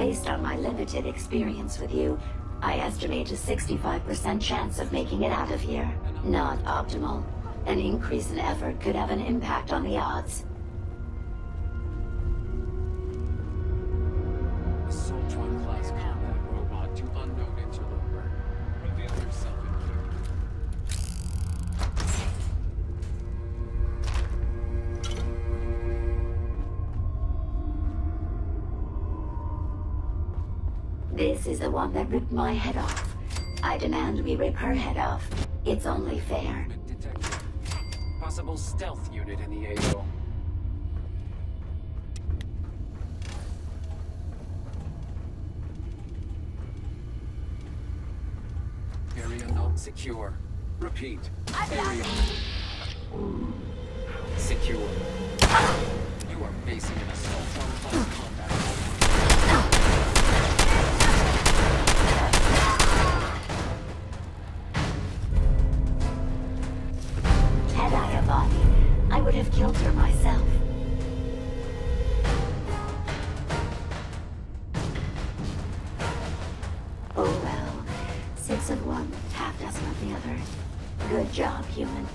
Based on my limited experience with you, I estimate a 65% chance of making it out of here. Not optimal. An increase in effort could have an impact on the odds. Automatron class combat robot to unknown interloper. Reveal yourself in This is the one that ripped my head off. I demand we rip her head off. It's only fair. detected. Possible stealth unit in the AO. Area not secure. Repeat. Area secure. You are facing an Automatron class combat robot. Had I a body, I would have killed her myself. Oh well. 6 of one, half dozen of the other. Good job, human.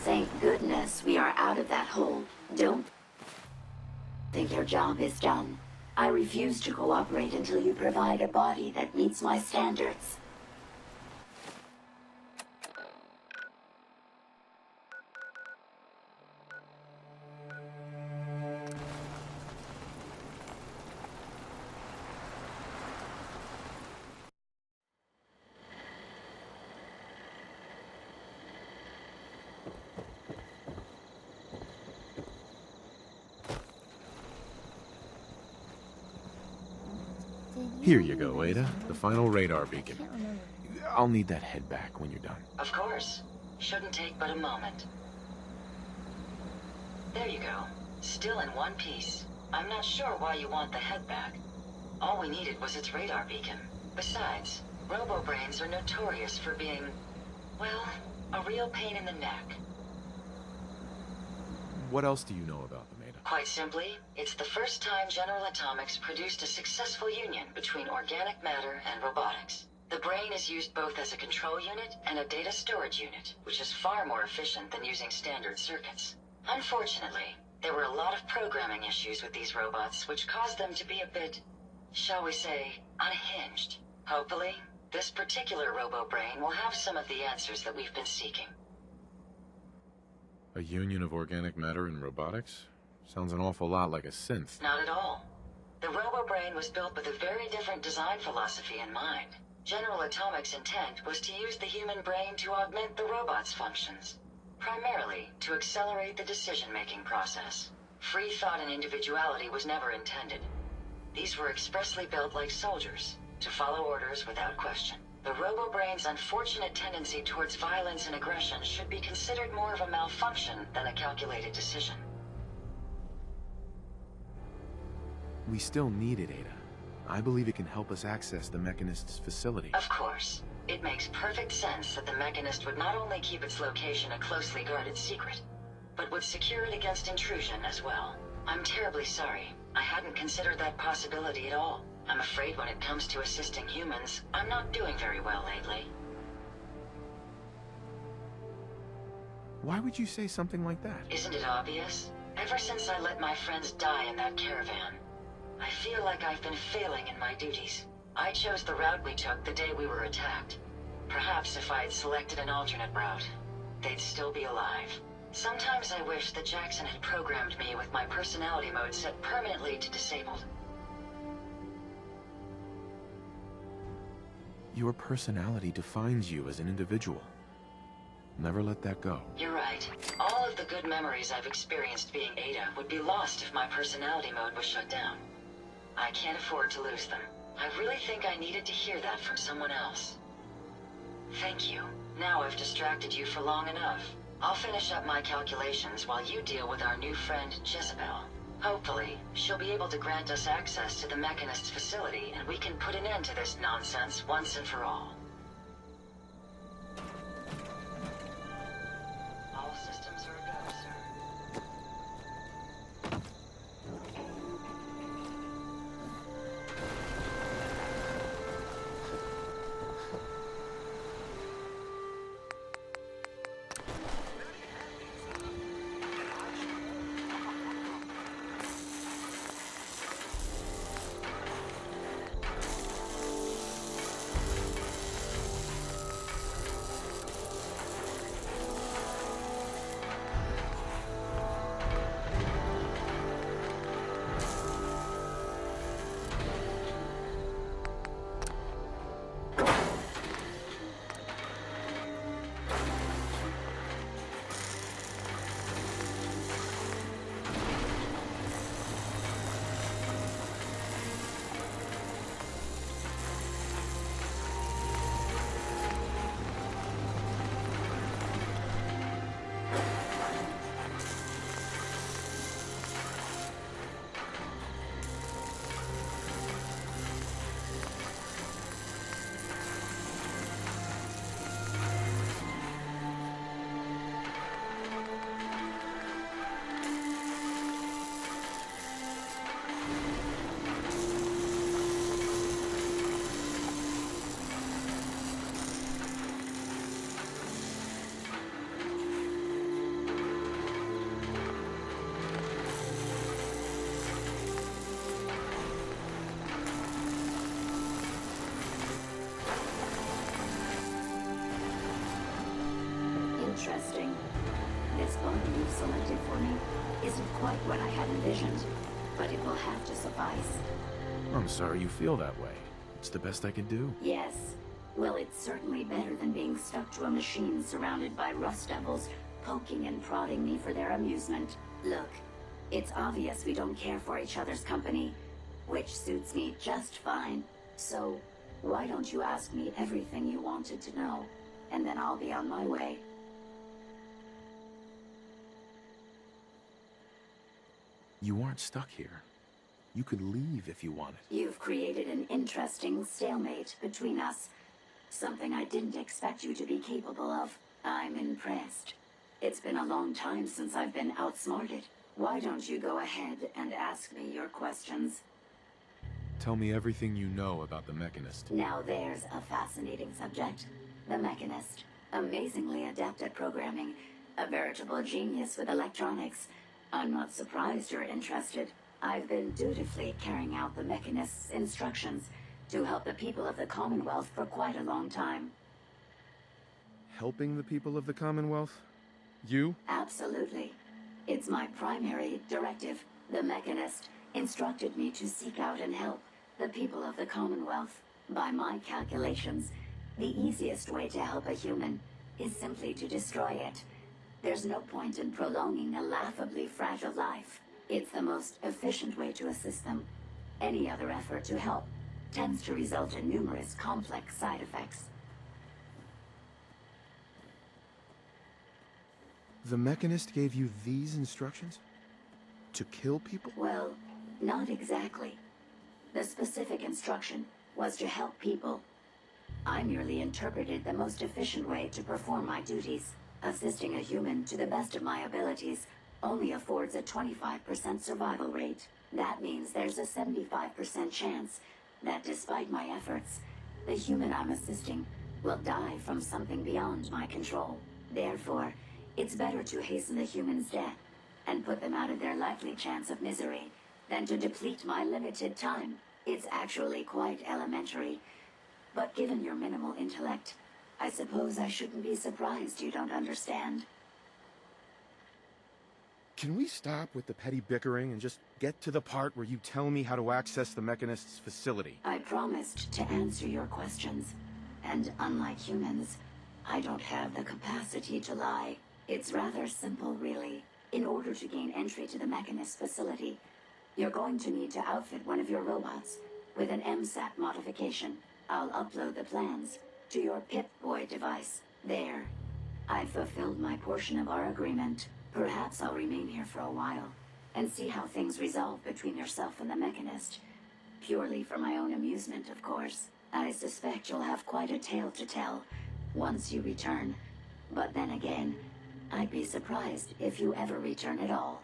Thank goodness we are out of that hole. Don't think your job is done. I refuse to cooperate until you provide a body that meets my standards. Here you go, Ada. The final radar beacon. I'll need that head back when you're done. Of course. Shouldn't take but a moment. There you go. Still in one piece. I'm not sure why you want the head back. All we needed was its radar beacon. Besides, robo-brains are notorious for being, well, a real pain in the neck. What else do you know about them, Ada? Quite simply, it's the first time General Atomics produced a successful union between organic matter and robotics. The brain is used both as a control unit and a data storage unit, which is far more efficient than using standard circuits. Unfortunately, there were a lot of programming issues with these robots, which caused them to be a bit, shall we say, unhinged. Hopefully, this particular robo-brain will have some of the answers that we've been seeking. A union of organic matter and robotics? Sounds an awful lot like a synth. Not at all. The robo-brain was built with a very different design philosophy in mind. General Atomics' intent was to use the human brain to augment the robot's functions, primarily to accelerate the decision-making process. Free thought and individuality was never intended. These were expressly built like soldiers, to follow orders without question. The robo-brain's unfortunate tendency towards violence and aggression should be considered more of a malfunction than a calculated decision. We still need it, Ada. I believe it can help us access the Mechanist's facility. Of course. It makes perfect sense that the Mechanist would not only keep its location a closely guarded secret, but would secure it against intrusion as well. I'm terribly sorry. I hadn't considered that possibility at all. I'm afraid when it comes to assisting humans, I'm not doing very well lately. Why would you say something like that? Isn't it obvious? Ever since I let my friends die in that caravan, I feel like I've been failing in my duties. I chose the route we took the day we were attacked. Perhaps if I had selected an alternate route, they'd still be alive. Sometimes I wish that Jackson had programmed me with my personality mode set permanently to disabled. Your personality defines you as an individual. Never let that go. You're right. All of the good memories I've experienced being Ada would be lost if my personality mode was shut down. I can't afford to lose them. I really think I needed to hear that from someone else. Thank you. Now I've distracted you for long enough. I'll finish up my calculations while you deal with our new friend, Jezebel. Hopefully, she'll be able to grant us access to the Mechanist's facility, and we can put an end to this nonsense once and for all. All systems are a go, sir. Interesting. This bond you've selected for me isn't quite what I had envisioned, but it will have to suffice. I'm sorry you feel that way. It's the best I can do. Yes. Well, it's certainly better than being stuck to a machine surrounded by rust devils poking and prodding me for their amusement. Look, it's obvious we don't care for each other's company, which suits me just fine. So, why don't you ask me everything you wanted to know, and then I'll be on my way. You aren't stuck here. You could leave if you wanted. You've created an interesting stalemate between us. Something I didn't expect you to be capable of. I'm impressed. It's been a long time since I've been outsmarted. Why don't you go ahead and ask me your questions? Tell me everything you know about the Mechanist. Now there's a fascinating subject. The Mechanist. Amazingly adept at programming. A veritable genius with electronics. I'm not surprised you're interested. I've been dutifully carrying out the Mechanist's instructions to help the people of the Commonwealth for quite a long time. Helping the people of the Commonwealth? You? Absolutely. It's my primary directive. The Mechanist instructed me to seek out and help the people of the Commonwealth. By my calculations, the easiest way to help a human is simply to destroy it. There's no point in prolonging a laughably fragile life. It's the most efficient way to assist them. Any other effort to help tends to result in numerous complex side effects. The Mechanist gave you these instructions? To kill people? Well, not exactly. The specific instruction was to help people. I merely interpreted the most efficient way to perform my duties. Assisting a human to the best of my abilities only affords a 25% survival rate. That means there's a 75% chance that despite my efforts, the human I'm assisting will die from something beyond my control. Therefore, it's better to hasten the human's death and put them out of their likely chance of misery than to deplete my limited time. It's actually quite elementary, but given your minimal intellect, I suppose I shouldn't be surprised you don't understand. Can we stop with the petty bickering and just get to the part where you tell me how to access the Mechanist's facility? I promised to answer your questions, and unlike humans, I don't have the capacity to lie. It's rather simple, really. In order to gain entry to the Mechanist facility, you're going to need to outfit one of your robots with an MSAT modification. I'll upload the plans to your Pip-Boy device. There. I've fulfilled my portion of our agreement. Perhaps I'll remain here for a while and see how things resolve between yourself and the Mechanist. Purely for my own amusement, of course. I suspect you'll have quite a tale to tell once you return. But then again, I'd be surprised if you ever return at all.